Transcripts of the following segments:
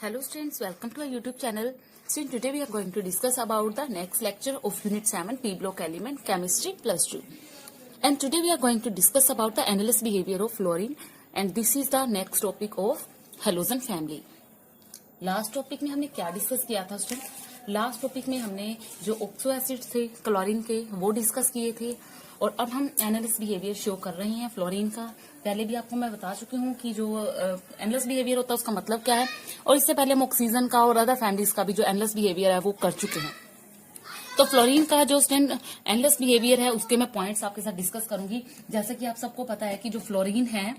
Hello students, welcome to our YouTube channel. Students, today we are going to discuss about the next lecture of Unit 7 P Block Element Chemistry Plus 2. And today we are going to discuss about the analysis behavior of fluorine, and this is the next topic of halogen family. Last topic में हमने क्या discuss किया था student? Last topic में हमने जो oxo acid थे chlorine के वो डिस्कस किए थे, और अब हम एनालिसिस बिहेवियर शो कर रहे हैं फ्लोरीन का. पहले भी आपको मैं बता चुकी हूँ कि जो एनालिसिस बिहेवियर होता है उसका मतलब क्या है, और इससे पहले हम ऑक्सीजन का और अदर फैमिलीज का भी जो एनालिसिस बिहेवियर है वो कर चुके हैं. तो फ्लोरीन का जो स्टूडेंट एनालिसिस बिहेवियर है उसके मैं पॉइंट्स आपके साथ डिस्कस करूंगी. जैसे कि आप सबको पता है कि जो फ्लोरीन है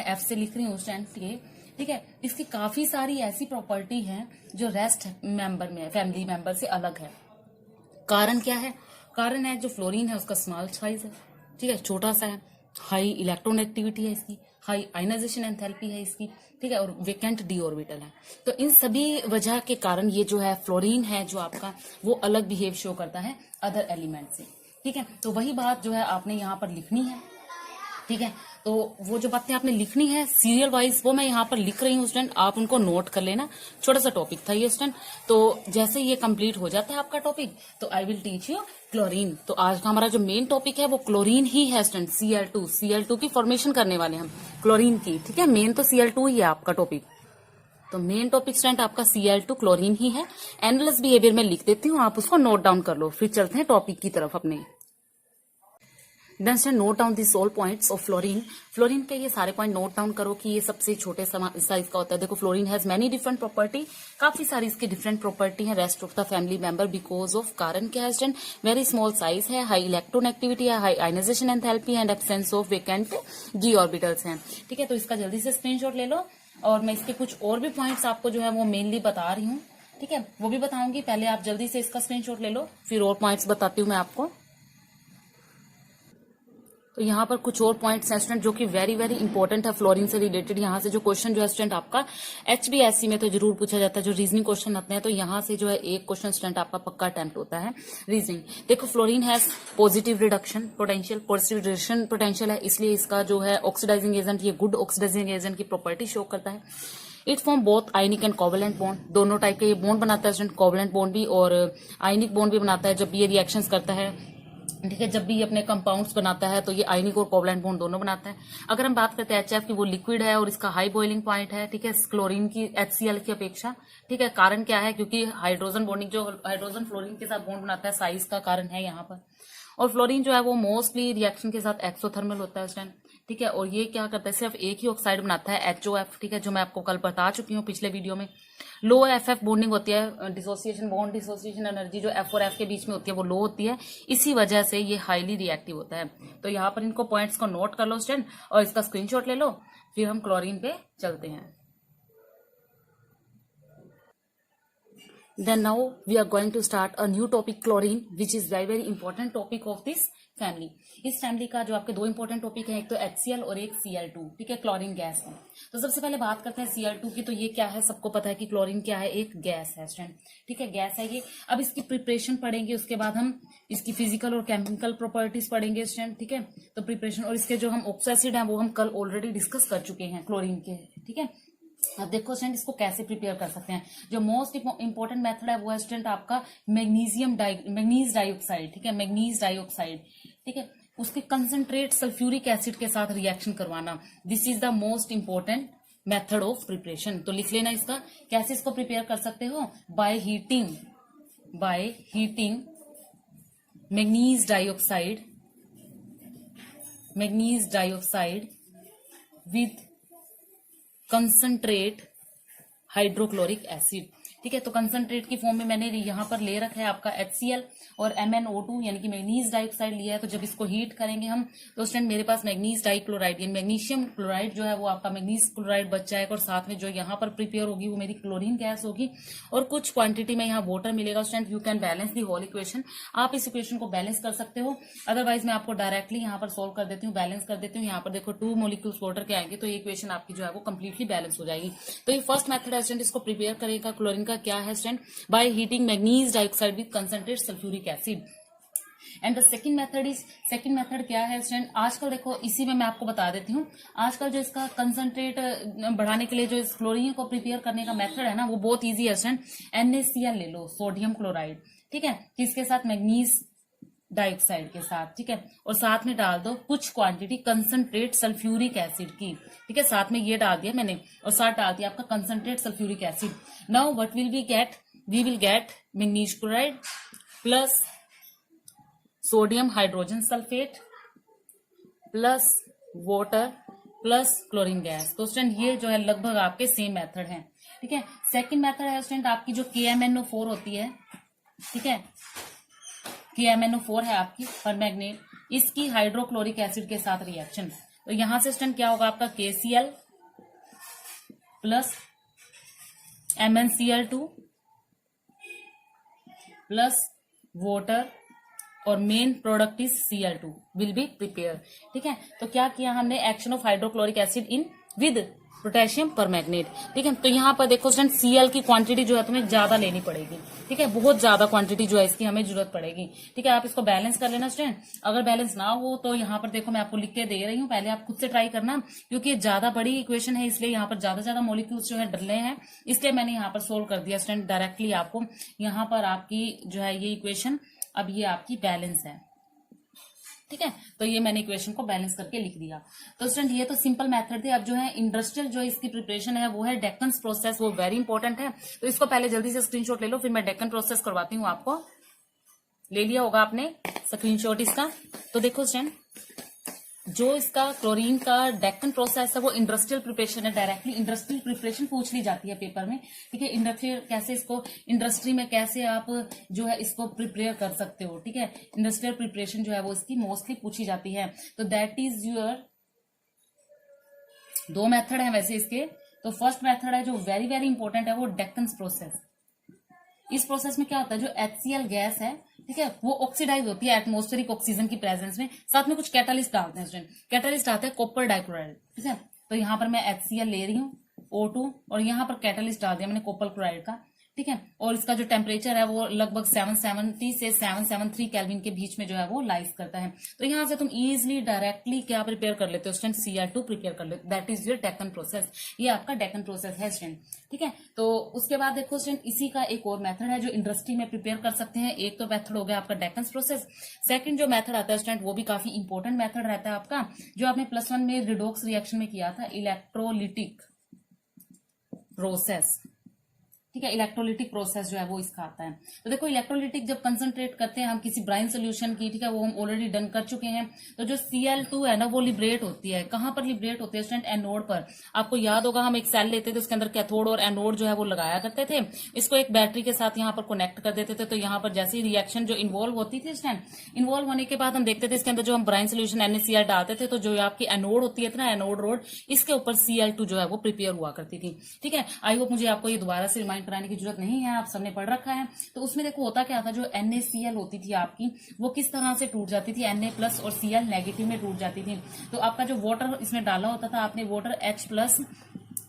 एफ से लिख रही हूँ स्टूडेंट ये, ठीक है. इसकी काफी सारी ऐसी प्रॉपर्टी हैं जो रेस्ट मेंबर में फैमिली मेंबर से अलग है. कारण क्या है? कारण है जो फ्लोरीन है उसका स्मॉल साइज है, ठीक है, छोटा सा है. हाई इलेक्ट्रोनेगेटिविटी है इसकी, हाई आयनाइजेशन एंथैल्पी है इसकी, ठीक है, और वेकेंट डी ऑर्बिटल है. तो इन सभी वजह के कारण ये जो है फ्लोरीन है जो आपका वो अलग बिहेव शो करता है अदर एलिमेंट से, ठीक है. तो वही बात जो है आपने यहाँ पर लिखनी है, ठीक है. तो वो जो बातें आपने लिखनी है सीरियल वाइज वो मैं यहाँ पर लिख रही हूँ स्टूडेंट, आप उनको नोट कर लेना. छोटा सा टॉपिक था ये स्टूडेंट. तो जैसे ये कंप्लीट हो जाता है आपका टॉपिक तो I will teach you chlorine. तो आज का हमारा जो मेन टॉपिक है वो क्लोरीन ही है स्टूडेंट. Cl2 की फॉर्मेशन करने वाले हम क्लोरीन की, ठीक है. मेन तो Cl2 ही है आपका टॉपिक. तो मेन टॉपिक स्टूडेंट आपका Cl2 क्लोरीन ही है. एनालिसिस बिहेवियर में लिख देती हूँ, आप उसको नोट डाउन कर लो. फिर चलते हैं टॉपिक की तरफ अपने. Then note down this all points of fluorine. Fluorine के ये सारे पॉइंट नोट डाउन करो कि ये सबसे छोटे साइज का होता है. देखो fluorine has many different property, काफी सारी इसकी डिफरेंट प्रॉपर्टी है rest of the family member because of कारण क्या है स्टूडेंट? वेरी स्मॉल साइज है, हाई इलेक्ट्रोनेगेटिविटी है, high ionisation enthalpy and absence of vacant d orbitals हैं, ठीक है. तो इसका जल्दी से स्क्रीनशॉट ले लो, और मैं इसके कुछ और भी पॉइंट्स आपको जो है वो मेनली बता रही हूँ, ठीक है, वो भी बताऊंगी. पहले आप जल्दी से इसका स्क्रीनशॉट ले लो, फिर और पॉइंट्स बताती हूँ मैं आपको. तो यहाँ पर कुछ और पॉइंट्स हैं स्टूडेंट जो कि वेरी वेरी इंपॉर्टेंट है फ्लोरीन से रिलेटेड. यहाँ से जो क्वेश्चन जो है स्टूडेंट आपका HBSC में तो जरूर पूछा जाता है, जो रीजनिंग क्वेश्चन आते हैं. तो यहाँ से जो है एक क्वेश्चन स्टूडेंट आपका पक्का अटेम्प्ट होता है रीजनिंग. देखो fluorine has positive reduction potential, positive reduction potential है, इसलिए इसका जो है ऑक्सीडाइजिंग एजेंट, ये गुड ऑक्सीडाइजिंग एजेंट की प्रॉपर्टी शो करता है. It form both ionic and covalent bond, दोनों टाइप के ये बॉन्ड बनाता है स्टूडेंट. कोवलेंट बॉन्ड भी और आयनिक बॉन्ड भी बनाता है जब ये रिएक्शंस करता है, ठीक है. जब भी अपने कंपाउंड्स बनाता है तो ये आयनिक और कोवलेंट बॉन्ड दोनों बनाता है. अगर हम बात करते हैं HF की, वो लिक्विड है और इसका हाई बॉइलिंग पॉइंट है, ठीक है, क्लोरीन की HCl की अपेक्षा, ठीक है. कारण क्या है? क्योंकि हाइड्रोजन बॉन्डिंग, जो हाइड्रोजन फ्लोरीन के साथ बॉन्ड बनाता है, साइज का कारण है यहाँ पर. और फ्लोरीन जो है वो मोस्टली रिएक्शन के साथ एक्सोथर्मल होता है उस टाइम, ठीक है. और ये क्या करता है? सिर्फ एक ही ऑक्साइड बनाता है HOF, ठीक है, जो मैं आपको कल बता चुकी हूँ पिछले वीडियो में. लो FF बॉन्डिंग होती है, डिसोसिएशन बॉन्ड डिसोसिएशन एनर्जी जो F और F के बीच में होती है वो लो होती है, इसी वजह से ये हाईली रिएक्टिव होता है. तो यहाँ पर इनको पॉइंट्स को नोट कर लो स्टूडेंट, और इसका स्क्रीनशॉट ले लो. फिर हम क्लोरीन पे चलते हैं. Then now we are going to start a new topic chlorine, which is very important topic of this family. इस फैमिली का जो आपके दो इंपॉर्टेंट टॉपिक है, एक तो HCl और एक Cl2, ठीक है, क्लोरीन गैस है. तो सबसे पहले बात करते हैं Cl2 की. तो ये क्या है? सबको पता है कि क्लोरीन क्या है? एक गैस है स्टूडेंट, ठीक है, गैस है ये. अब इसकी प्रिपरेशन पढ़ेंगे, उसके बाद हम इसकी फिजिकल और केमिकल प्रॉपर्टीज पढ़ेंगे स्टूडेंट, ठीक है. तो प्रिपरेशन और इसके जो हम ऑक्सो एसिड है वो हम कल ऑलरेडी डिस्कस कर चुके हैं क्लोरीन के, ठीक है. अब देखो स्टूडेंट इसको कैसे प्रिपेयर कर सकते हैं. जो मोस्ट इंपॉर्टेंट मेथड है वो है स्टूडेंट आपका मैग्नीज डाइऑक्साइड, ठीक है, मैग्नीज डाइऑक्साइड, ठीक है, उसके कंसंट्रेट सल्फ्यूरिक एसिड के साथ रिएक्शन करवाना. This is the most important method of preparation. तो लिख लेना इसका. कैसे इसको प्रिपेयर कर सकते हो? By heating manganese dioxide with concentrate hydrochloric acid, ठीक है. तो कंसंट्रेट की फॉर्म में मैंने यहाँ पर ले रखा है आपका HCl और MnO2 यानी कि मैग्नीज डाइऑक्साइड लिया है. तो जब इसको हीट करेंगे हम तो स्टूडेंट मेरे पास मैग्नीज डाइक्लोराइड यानी मैग्नीशियम क्लोराइड जो है वो आपका मैग्नीज क्लोराइड बच जाएगा, और साथ में जो यहाँ पर प्रिपेयर होगी वो मेरी क्लोरीन गैस होगी, और कुछ क्वांटिटी में यहाँ वाटर मिलेगा. Student you can balance the whole equation. आप इस इक्वेशन को बैलेंस कर सकते हो, अदरवाइज मैं आपको डायरेक्टली यहाँ पर सोल्व कर देती हूँ, बैलेंस कर देती हूँ. यहाँ पर देखो 2 मोलिक्यूल्स वाटर के आएंगे तो ये इक्वेशन आपकी जो है वो कंप्लीटली बैलेंस हो जाएगी. तो ये फर्स्ट मेथड है स्टूडेंट, इसको प्रिपेयर करेगा क्लोरीन का. क्या है student? By heating manganese dioxide with concentrate sulphuric acid. And the second method क्या है स्टूडेंट, आजकल देखो इसी में मैं आपको बता देती हूँ, आजकल जो इसका कंसंट्रेट बढ़ाने के लिए जो इस क्लोरीन को प्रिपेयर करने का मेथड है ना वो बहुत ईजी है स्टूडेंट। NaCl ले लो, सोडियम क्लोराइड, ठीक है, किसके साथ, मैग्नीज डाइऑक्साइड के साथ, ठीक है, और साथ में डाल दो कुछ क्वांटिटी कंसंट्रेट सल्फ्यूरिक एसिड की, ठीक है, साथ में ये डाल दिया मैंने और साथ डाल दिया आपका concentrate sulphuric acid. Now what will we get, we will get manganese chloride plus sodium hydrogen sulphate plus water plus chlorine gas. तो स्टूडेंट ये जो है लगभग आपके सेम मेथड है, ठीक है। सेकंड मेथड है स्टूडेंट आपकी जो KMnO4 होती है, ठीक है, KMnO4 है आपकी परमैंगनेट, इसकी हाइड्रोक्लोरिक एसिड के साथ रिएक्शन, तो यहां से स्टूडेंट क्या होगा आपका KCl plus MnCl2 plus water और main product is Cl2 will be prepare, ठीक है। तो क्या किया हमने, action of hydrochloric acid in with potassium permanganate, ठीक है। तो यहाँ पर देखो स्टूडेंट Cl की क्वांटिटी जो है तुम्हें ज्यादा लेनी पड़ेगी, ठीक है, बहुत ज्यादा क्वांटिटी जो है इसकी हमें जरूरत पड़ेगी, ठीक है। आप इसको बैलेंस कर लेना स्टूडेंट, अगर बैलेंस ना हो तो यहाँ पर देखो मैं आपको लिख के दे रही हूँ, पहले आप खुद से ट्राई करना, क्योंकि ज्यादा बड़ी इक्वेशन है इसलिए यहाँ पर ज्यादा मॉलिक्यूल्स जो है डले हैं, इसलिए मैंने यहाँ पर सोल्व कर दिया स्टूडेंट डायरेक्टली आपको। यहाँ पर आपकी जो है ये इक्वेशन अब ये आपकी बैलेंस है, ठीक है, तो ये मैंने इक्वेशन को बैलेंस करके लिख दिया। तो स्टूडेंट ये तो सिंपल मेथड थे। अब जो है इंडस्ट्रियल जो इसकी प्रिपरेशन है वो है डेक्कन्स प्रोसेस, वो वेरी इंपॉर्टेंट है, तो इसको पहले जल्दी से स्क्रीनशॉट ले लो, फिर मैं डेक्कन प्रोसेस करवाती हूँ आपको। ले लिया होगा आपने स्क्रीनशॉट इसका। तो देखो स्टूडेंट जो इसका क्लोरीन का डेक्कन प्रोसेस है वो इंडस्ट्रियल प्रिपरेशन है, डायरेक्टली इंडस्ट्रियल प्रिपरेशन पूछ ली जाती है पेपर में, ठीक है। इंडस्ट्रियल कैसे इसको इंडस्ट्री में कैसे आप जो है इसको प्रिपेयर कर सकते हो, ठीक है, इंडस्ट्रियल प्रिपरेशन जो है वो इसकी मोस्टली पूछी जाती है। तो दैट इज योर, दो मेथड है वैसे इसके। तो फर्स्ट मेथड है जो वेरी वेरी इंपॉर्टेंट है वो डेक्कन्स प्रोसेस। इस प्रोसेस में क्या होता है, जो HCl गैस है, ठीक है, वो ऑक्सीडाइज होती है एटमॉस्फेरिक ऑक्सीजन की प्रेजेंस में, साथ में कुछ कैटालिस्ट डालते हैं स्टूडेंट, कैटालिस्ट डालते हैं कॉपर डाइक्लोराइड, ठीक है। तो यहाँ पर मैं HCl ले रही हूँ O2 और यहाँ पर कैटालिस्ट डाल दिया मैंने कॉपर क्लोराइड का, ठीक है, और इसका जो टेम्परेचर है वो लगभग 770 से 773 केल्विन के बीच में जो है वो लाइज करता है। तो यहाँ से तुम इजिली डायरेक्टली क्या प्रिपेयर कर लेते हो स्टूडेंट, Cl2 प्रिपेयर कर लेते हो, that is your Deccan process. ये आपका डेक्कन प्रोसेस है स्टूडेंट, ठीक है। तो उसके बाद देखो स्टूडेंट इसी का एक और मेथड है जो इंडस्ट्री में प्रिपेयर कर सकते हैं। एक तो मेथड हो गया आपका डेक्कन प्रोसेस, सेकंड जो मेथड आता है स्टूडेंट वो भी काफी इंपॉर्टेंट मेथड रहता है आपका, जो आपने +1 में रिडॉक्स रिएक्शन में किया था, इलेक्ट्रोलिटिक प्रोसेस, ठीक है, इलेक्ट्रोलिटिक प्रोसेस जो है वो इसका आता है। तो देखो इलेक्ट्रोलिटिक जब कंसंट्रेट करते हैं हम किसी ब्राइन सोल्यूशन की, ठीक है, वो हम ऑलरेडी डन कर चुके हैं। तो जो Cl2 है ना वो लिबरेट होती है, कहां पर लिबरेट होती है स्टूडेंट, एनोड पर। आपको याद होगा हम एक सेल लेते थे, उसके अंदर कैथोड और एनोड जो है वो लगाया करते थे, इसको एक बैटरी के साथ यहाँ पर कनेक्ट कर देते थे। तो यहाँ पर जैसी रिएक्शन जो इन्वॉल्व होती थी स्टूडेंट, इन्वॉल्व होने के बाद हम देखते थे इसके अंदर जो हम ब्राइन सोल्यूशन NaCl डालते थे, तो जो आपकी एनोड होती है ना, एनोड रोड, इसके ऊपर Cl2 जो है वो प्रिपेयर हुआ करती थी, ठीक है। आई होप मुझे आपको ये दोबारा से रिमाइंड कराने की जरूरत नहीं है, आप सबने पढ़ रखा है। तो उसमें देखो होता क्या था, जो NaCl होती थी आपकी वो किस तरह से टूट जाती थी, Na+ और Cl नेगेटिव में टूट जाती थी। तो आपका जो वाटर इसमें डाला होता था आपने, वाटर H+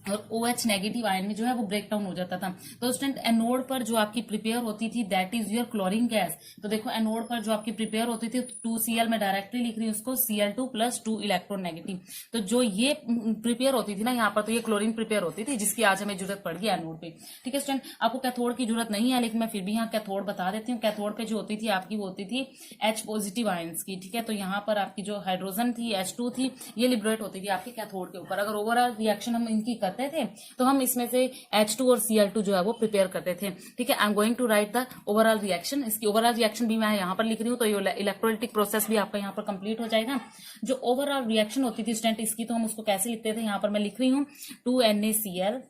और OH नेगेटिव आयन में जो है वो ब्रेक डाउन हो जाता था। तो स्टूडेंट एनोड पर जो आपकी प्रिपेयर होती थी that is your chlorine gas. तो देखो एनोड पर जो आपकी प्रिपेयर होती थी 2Cl में डायरेक्टली लिख रही हूँ उसको, Cl2 + 2 इलेक्ट्रॉन नेगेटिव। तो जो ये प्रिपेयर होती थी ना यहाँ पर, तो ये क्लोरीन प्रिपेयर होती थी जिसकी आज हमें जरूरत पड़ गई एनोड पे, ठीक है स्टूडेंट। आपको कैथोड की जरूरत नहीं है लेकिन मैं फिर भी यहाँ कैथोड बता देती हूँ। कैथोड पे जो होती थी आपकी वो होती थी H+ आयंस की, ठीक है। तो यहाँ पर आपकी जो हाइड्रोजन थी H2 थी, ये लिबरेट होती थी आपके कैथोड के ऊपर। अगर ओवरऑल रिएक्शन हम इनकी करते थे तो हम इसमें से H2 और Cl2 जो है वो प्रिपेयर करते थे, ठीक है। I am going to write the overall reaction. इसकी ओवरऑल रिएक्शन भी मैं यहाँ पर लिख रही हूँ, तो ये इलेक्ट्रोलिटिक प्रोसेस भी आपका यहाँ पर कंप्लीट हो जाएगा। जो ओवरऑल रिएक्शन होती थी स्टूडेंट इसकी, तो हम उसको कैसे लिखते थे, यहाँ पर मैं लिख रही हूँ 2NaCl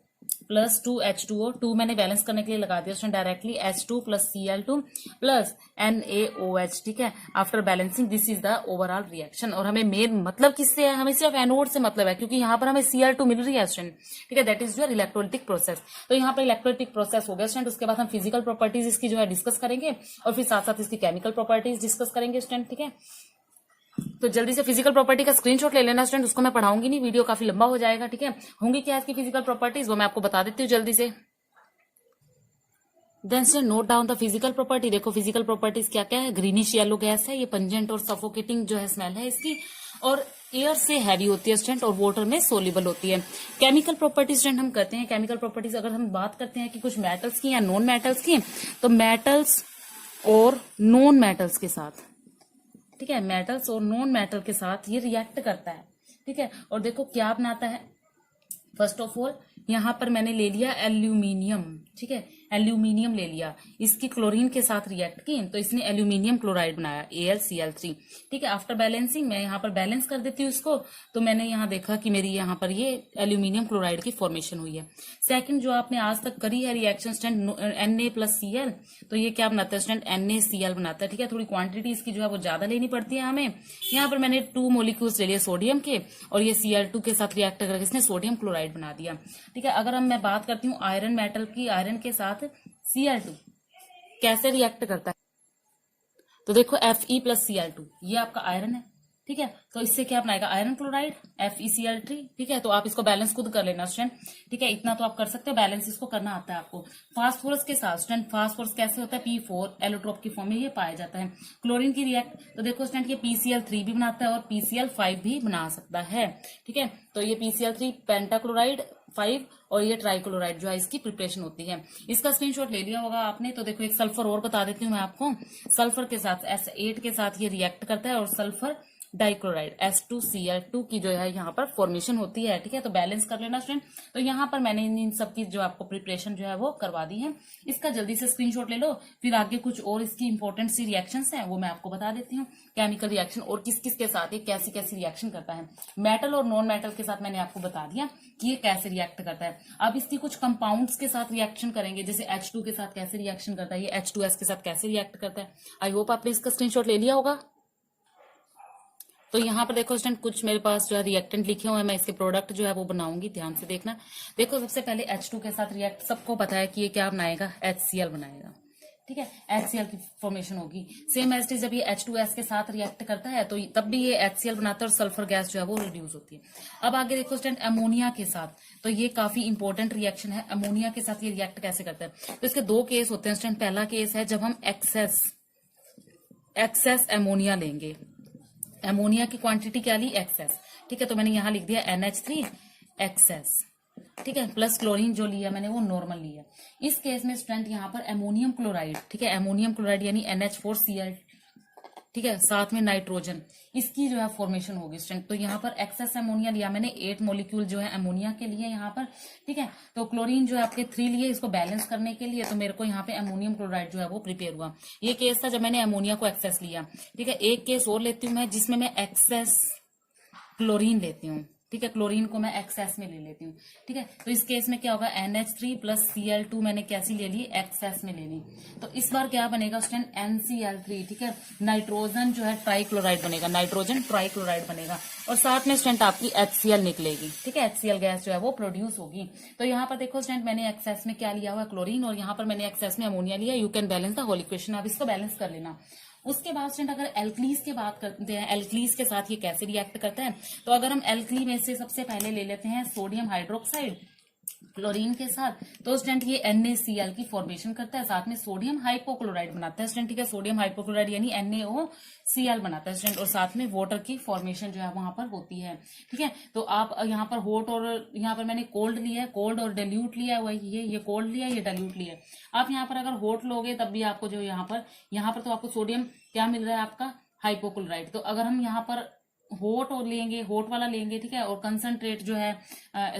+ 2H2O, 2 मैंने बैलेंस करने के लिए लगा दिया student directly, H2 + Cl2 + NaOH, ठीक है। After balancing this is the overall reaction. और हमें मेन मतलब किससे है, हमें सिर्फ एनोड से मतलब है, क्योंकि यहाँ पर हमें Cl2 मिल रही है स्टूडेंट, ठीक है। That is your electrolytic process. तो यहाँ पर इलेक्ट्रोलिटिक प्रोसेस हो गया स्टूडेंट। उसके बाद हम फिजिकल प्रॉपर्टीज इसकी जो है डिस्कस करेंगे और फिर साथ साथ इसकी केमिकल प्रॉपर्टीज डिस्कस करेंगे स्टूडेंट, ठीक है। तो जल्दी से फिजिकल प्रॉपर्टी का स्क्रीनशॉट ले लेना स्टूडेंट, उसको मैं पढ़ाऊंगी नहीं, वीडियो काफी लंबा हो जाएगा, ठीक है। होंगी क्या इसकी फिजिकल प्रॉपर्टीज वो मैं आपको बता देती हूँ जल्दी से। देन से note down the physical property. देखो फिजिकल प्रॉपर्टीज क्या क्या है, ग्रीनिश येलो गैस है, ये पंजेंट और सफोकेटिंग जो है स्मेल है इसकी, और एयर से हैवी होती है स्टूडेंट और वाटर में सोल्यूबल होती है। केमिकल प्रॉपर्टीज स्टूडेंट हम करते हैं, केमिकल प्रॉपर्टीज अगर हम बात करते हैं कि कुछ मेटल्स की या नॉन मेटल्स की, तो मेटल्स और नॉन मेटल्स के साथ, ठीक है, मेटल्स और नॉन मेटल के साथ ये रिएक्ट करता है, ठीक है। और देखो क्या बनाता है, फर्स्ट ऑफ ऑल यहां पर मैंने ले लिया एल्यूमिनियम, ठीक है, एल्यूमिनियम ले लिया, इसकी क्लोरीन के साथ रिएक्ट की तो इसने एल्यूमिनियम क्लोराइड बनाया AlCl3, ठीक है। आफ्टर बैलेंसिंग मैं यहाँ पर बैलेंस कर देती हूँ इसको, तो मैंने यहाँ देखा कि मेरी यहाँ पर ये एल्यूमिनियम क्लोराइड की फॉर्मेशन हुई है। सेकंड जो आपने आज तक करी है रिएक्शन स्टूडेंट Na+Cl, तो ये क्या बनाता है स्टूडेंट, NaCl बनाता है, ठीक है। थोड़ी क्वांटिटी इसकी जो है वो ज्यादा लेनी पड़ती है हमें। यहाँ पर मैंने 2 मॉलिक्यूल्स ले लिए सोडियम के, और ये Cl2 के साथ रिएक्ट करके इसने सोडियम क्लोराइड बना दिया, ठीक है। अगर मैं बात करती हूँ आयरन मेटल की, आयरन के साथ Cl2 कैसे रिएक्ट करता है, तो देखो Fe+Cl2 ये आपका आयरन है, ठीक है, तो इससे क्या बनाएगा आयरन क्लोराइड FeCl3, ठीक है। तो आप इसको बैलेंस खुद कर लेना स्टूडेंट, ठीक है, इतना तो आप कर सकते हो, बैलेंस इसको करना आता है आपको। फास्फोरस के साथ स्टूडेंट, फास्फोरस कैसे होता है, P4 एलोट्रोप की फॉर्म में ये पाया जाता है। क्लोरीन की रिएक्ट, तो देखो स्टूडेंट ये PCl3 भी बनाता है और PCl5 भी बना सकता है, ठीक है। तो ये PCl3 पेंटाक्लोराइड 5 और ये ट्राइक्लोराइड जो है इसकी प्रिपरेशन होती है। इसका स्क्रीनशॉट ले लिया होगा आपने। तो देखो एक सल्फर और बता देती हूँ मैं आपको, सल्फर के साथ S8 के साथ ये रिएक्ट करता है और सल्फर डाइक्लोराइड S2Cl2 की जो है यहाँ पर फॉर्मेशन होती है, ठीक है। तो बैलेंस कर लेना स्टूडेंट। तो यहाँ पर मैंने इन सब की जो आपको प्रिपरेशन जो है वो करवा दी है, इसका जल्दी से स्क्रीनशॉट ले लो, फिर आगे कुछ और इसकी इंपॉर्टेंट सी रिएक्शंस हैं वो मैं आपको बता देती हूँ। केमिकल रिएक्शन और किस किस के साथ ये कैसी कैसी रिएक्शन करता है, मेटल और नॉन मेटल के साथ मैंने आपको बता दिया कि ये कैसे रिएक्ट करता है। अब इसकी कुछ कंपाउंड्स के साथ रिएक्शन करेंगे, जैसे H2 के साथ कैसे रिएक्शन करता है, ये H2S के साथ कैसे रिएक्ट करता है। आई होप आपने इसका स्क्रीनशॉट ले लिया होगा। तो यहाँ पर देखो स्टूडेंट कुछ मेरे पास जो है रिएक्टेंट लिखे हुए हैं, मैं इसके प्रोडक्ट जो है वो बनाऊंगी, ध्यान से देखना। देखो सबसे पहले H2 के साथ रिएक्ट, सबको पता है कि ये क्या बनाएगा, HCl बनाएगा, ठीक है, HCl की फॉर्मेशन होगी। सेम एज इट, जब ये H2S के साथ रिएक्ट करता है तो तब भी ये HCl बनाता है और सल्फर गैस जो है वो रिड्यूस होती है। अब आगे देखो स्टूडेंट अमोनिया के साथ, तो ये काफी इंपॉर्टेंट रिएक्शन है। अमोनिया के साथ ये रिएक्ट कैसे करता है, तो इसके 2 केस होते हैं स्टूडेंट। पहला केस है जब हम एक्सेस अमोनिया लेंगे, अमोनिया की क्वांटिटी क्या ली, एक्सेस, ठीक है। तो मैंने यहां लिख दिया NH3 एक्सेस, ठीक है, प्लस क्लोरीन जो लिया मैंने वो नॉर्मल लिया। इस केस में स्टूडेंट यहाँ पर अमोनियम क्लोराइड, ठीक है, अमोनियम क्लोराइड यानी NH4Cl, ठीक है, साथ में नाइट्रोजन, इसकी जो है फॉर्मेशन होगी स्टूडेंट। तो यहाँ पर एक्सेस अमोनिया लिया मैंने, 8 मॉलिक्यूल जो है अमोनिया के लिए यहाँ पर, ठीक है। तो क्लोरीन जो है आपके 3 लिए, इसको बैलेंस करने के लिए, तो मेरे को यहाँ पे अमोनियम क्लोराइड जो है वो प्रिपेयर हुआ। ये केस था जब मैंने अमोनिया को एक्सेस लिया, ठीक है। एक केस और लेती हूँ मैं जिसमें मैं एक्सेस क्लोरीन लेती हूँ, ठीक है, क्लोरीन को मैं एक्सेस में ले लेती हूँ, ठीक है। तो इस केस में क्या होगा, NH3+Cl2 मैंने कैसी ले ली, एक्सेस में ले ली। तो इस बार क्या बनेगा स्टूडेंट, NCl3, ठीक है, नाइट्रोजन जो है ट्राइक्लोराइड बनेगा, नाइट्रोजन ट्राइक्लोराइड बनेगा, और साथ में स्टूडेंट आपकी HCl निकलेगी, ठीक है, HCl गैस जो है वो प्रोड्यूस होगी। तो यहाँ पर देखो स्टूडेंट मैंने एक्सेस में क्या लिया हुआ, क्लोरीन, और यहाँ पर मैंने एक्सेस में अमोनिया लिया। You can balance the whole equation, अब इसको बैलेंस कर लेना। उसके बाद स्टूडेंट अगर एल्कलीज की बात करते हैं, एल्कलीज के साथ ये कैसे रिएक्ट करता है, तो अगर हम एल्कली में से सबसे पहले ले लेते हैं सोडियम हाइड्रोक्साइड क्लोरीन के साथ, तो स्टूडेंट ये NaCl की फॉर्मेशन करता है, साथ में सोडियम हाइपोक्लोराइड बनाता है स्टूडेंट, ठीक है, सोडियम हाइपोक्लोराइड यानी NaOCl बनाता है स्टूडेंट, और साथ में वाटर की फॉर्मेशन जो है वहां पर होती है, ठीक है। तो आप यहाँ पर हॉट और यहाँ पर मैंने कोल्ड लिया है, कोल्ड और डाइल्यूट लिया है, वही ये कोल्ड लिया है, ये डाइल्यूट लिया है। आप यहाँ पर अगर हॉट लोगे तब भी आपको जो यहाँ पर तो आपको सोडियम क्या मिल रहा है, आपका हाइपोक्लोराइड। तो अगर हम यहाँ पर होट और लेंगे, होट वाला लेंगे, ठीक है, और कंसंट्रेट जो है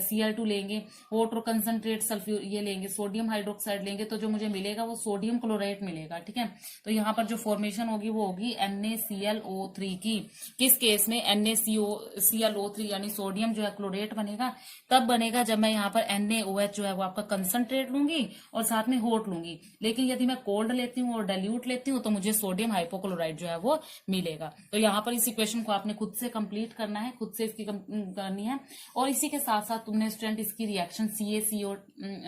Cl2 लेंगे, होट और कंसंट्रेट सल्फ्यूर ये लेंगे, सोडियम हाइड्रोक्साइड लेंगे, तो जो मुझे मिलेगा वो सोडियम क्लोराइड मिलेगा, ठीक है। तो यहाँ पर जो फॉर्मेशन होगी वो होगी NaClO3 की। किस केस में, NaClO3 यानी सोडियम जो है क्लोरेट बनेगा, तब बनेगा जब मैं यहाँ पर NaOH जो है वो आपका कंसंट्रेट लूंगी और साथ में होट लूंगी। लेकिन यदि मैं कोल्ड लेती हूँ और डाइल्यूट लेती हूँ तो मुझे सोडियम हाइपोक्लोराइड जो है वो मिलेगा। तो यहाँ पर इस इक्वेशन को आपने खुद से कंप्लीट करना है, खुद से इसकी करनी है, और इसी के साथ साथ तुमने स्टूडेंट इसकी रिएक्शन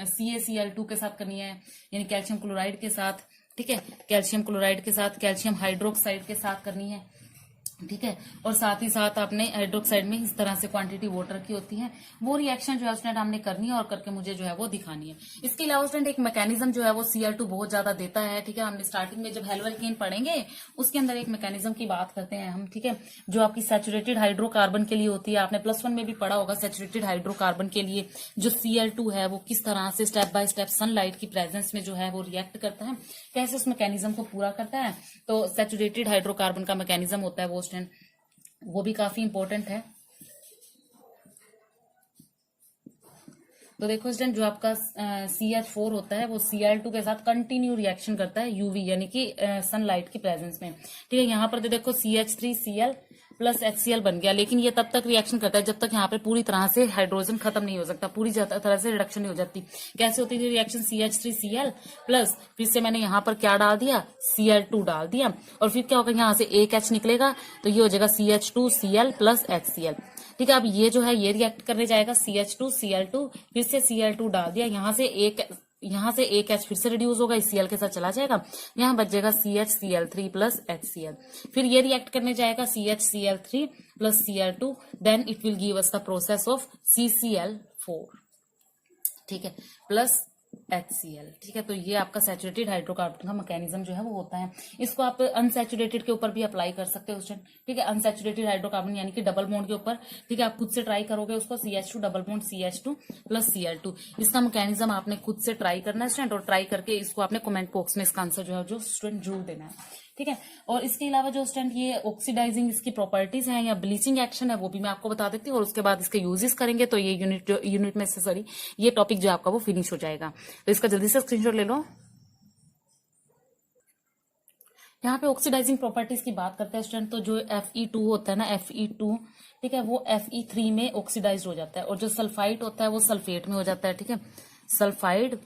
CaCl2 के साथ करनी है, यानी कैल्शियम क्लोराइड के साथ, ठीक है, कैल्शियम क्लोराइड के साथ कैल्शियम हाइड्रोक्साइड के साथ करनी है। ठीक है। और साथ ही साथ आपने हाइड्रोक्साइड में इस तरह से क्वांटिटी वाटर की होती है, वो रिएक्शन जो है स्टूडेंट हमने करनी है और करके मुझे जो है वो दिखानी है। इसके अलावा स्टूडेंट एक मैकेनिज्म जो है वो Cl2 बहुत ज्यादा देता है। ठीक है, हमने स्टार्टिंग में जब हेलोएल्केन पढ़ेंगे उसके अंदर एक मैकेनिज्म की बात करते हैं हम। ठीक है, जो आपकी सैचुरेटेड हाइड्रोकार्बन के लिए होती है, आपने +1 में भी पढ़ा होगा सैचुरेटेड हाइड्रोकार्बन के लिए जो Cl2 है वो किस तरह से स्टेप बाय स्टेप सनलाइट की प्रेजेंस में जो है वो रिएक्ट करता है, कैसे उस मैकेनिज्म को पूरा करता है। तो सैचुरेटेड हाइड्रोकार्बन का मैकेनिज्म होता है वो स्टूडेंट, वो भी काफी इंपॉर्टेंट है। तो देखो स्टूडेंट, जो आपका CH4 होता है वो Cl2 के साथ कंटिन्यू रिएक्शन करता है यूवी यानी कि सनलाइट की प्रेजेंस में। ठीक है, यहाँ पर देखो CH3Cl प्लस HCl बन गया, लेकिन ये तब तक रिएक्शन करता है जब तक यहाँ पे पूरी तरह से हाइड्रोजन खत्म नहीं हो सकता, पूरी तरह से रिडक्शन नहीं हो जाती। कैसे होती थी रिएक्शन? CH3Cl प्लस फिर से मैंने यहाँ पर क्या डाल दिया? Cl2 डाल दिया, और फिर क्या होगा? यहाँ से एक H निकलेगा तो ये हो जाएगा CH2Cl प्लस HCl। ठीक है, अब ये जो है ये रिएक्ट करने जाएगा CH2Cl2, फिर से Cl2 डाल दिया, यहाँ से एक H फिर से रिड्यूस होगा, इस Cl के साथ चला जाएगा, यहाँ बच जाएगा CHCl3 प्लस HCl। फिर ये रिएक्ट करने जाएगा CHCl3 plus Cl2, then it will give us the process of CCl4। ठीक है, प्लस HCl। ठीक है, तो ये आपका सैचुरेटेड हाइड्रोकार्बन का मैकेनिज्म जो है वो होता है। इसको आप अनसैचुरेटेड के ऊपर भी अप्लाई कर सकते हो स्टूडेंट। ठीक है, अनसैचुरेटेड हाइड्रोकार्बन यानी कि डबल बॉन्ड के ऊपर। ठीक है, आप खुद से ट्राई करोगे उसको, CH2 double bond CH2 plus Cl2, इसका मैकेनिज्म आपने खुद से ट्राई करना है स्टूडेंट, और ट्राई करके इसको आपने कमेंट बॉक्स में इसका आंसर जो है जो स्टूडेंट जरूर देना है। ठीक है, और इसके अलावा जो स्टूडेंट ये ऑक्सीडाइजिंग इसकी प्रॉपर्टीज हैं या ब्लीचिंग एक्शन है वो भी मैं आपको बता देती हूँ, और उसके बाद इसके यूजेस करेंगे तो ये यूनिट में से सॉरी ये टॉपिक जो आपका वो फिनिश हो जाएगा। तो इसका जल्दी से स्क्रीनशॉट ले लो। यहाँ पे ऑक्सीडाइजिंग प्रॉपर्टीज की बात करते हैं स्टूडेंट, तो जो Fe2 होता है ना, Fe2, ठीक है, वो Fe3 में ऑक्सीडाइज हो जाता है, और जो सल्फाइड होता है वो सल्फेट में हो जाता है। ठीक है, सल्फाइड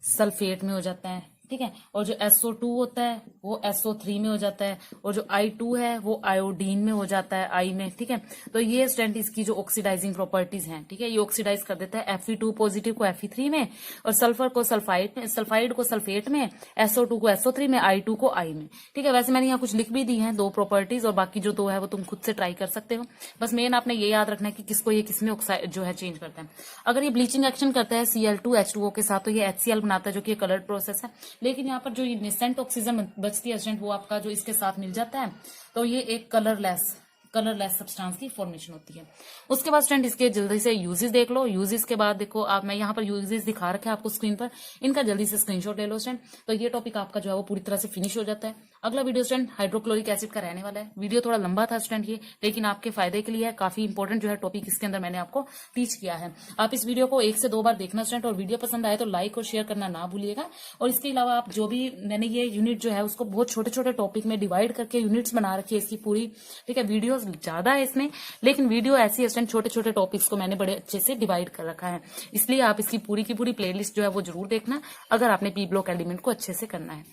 सल्फेट में हो जाता है। ठीक है, और जो SO2 होता है वो SO3 में हो जाता है, और जो I2 है वो आयोडीन में हो जाता है, आई में। ठीक है, तो ये स्टूडेंट इसकी जो ऑक्सीडाइजिंग प्रॉपर्टीज हैं। ठीक है, ये ऑक्सीडाइज कर देता है Fe2 पॉजिटिव को Fe3 में, और सल्फर को सल्फाइड को सल्फेट में, SO2 को SO3 में, I2 को I में। ठीक है, वैसे मैंने यहाँ कुछ लिख भी दी है 2 प्रॉपर्टीज, और बाकी जो 2 है वो तुम खुद से ट्राई कर सकते हो। बस मेन आपने ये याद रखना है कि किसको ये किसमें ऑक्साइड जो है चेंज करता है। अगर ये ब्लीचिंग एक्शन करता है Cl2H2O के साथ तो ये HCl बनाता है, जो कि कलर्ड प्रोसेस है। लेकिन यहाँ पर जो ये नेसेंट ऑक्सीजन बचती है स्टूडेंट, वो आपका जो इसके साथ मिल जाता है, तो ये एक कलरलेस सब्सटेंस की फॉर्मेशन होती है। उसके बाद स्टूडेंट इसके जल्दी से यूजेस देख लो। यूजेस के बाद देखो आप, मैं यहाँ पर यूजेस दिखा रखे हैं आपको स्क्रीन पर, इनका जल्दी से स्क्रीनशॉट ले लो स्टूडेंट। तो ये टॉपिक आपका जो है वो पूरी तरह से फिनिश हो जाता है। अगला वीडियो स्टूडेंट हाइड्रोक्लोरिक एसिड का रहने वाला है। वीडियो थोड़ा लंबा था स्टूडेंट ये, लेकिन आपके फायदे के लिए है, काफी इंपॉर्टेंट जो है टॉपिक इसके अंदर मैंने आपको टीच किया है। आप इस वीडियो को 1 से 2 बार देखना स्टूडेंट, और वीडियो पसंद आए तो लाइक और शेयर करना ना भूलिएगा। और इसके अलावा आप जो भी मैंने ये यूनिट जो है उसको बहुत छोटे छोटे टॉपिक में डिवाइड करके यूनिट्स बना रखी है इसकी पूरी। ठीक है, वीडियो ज्यादा है इसमें, लेकिन वीडियो ऐसी है स्टूडेंट, छोटे छोटे टॉपिक्स को मैंने बड़े अच्छे से डिवाइड कर रखा है, इसलिए आप इसकी पूरी की पूरी प्लेलिस्ट जो है वो जरूर देखना अगर आपने पी ब्लॉक एलिमेंट को अच्छे से करना है।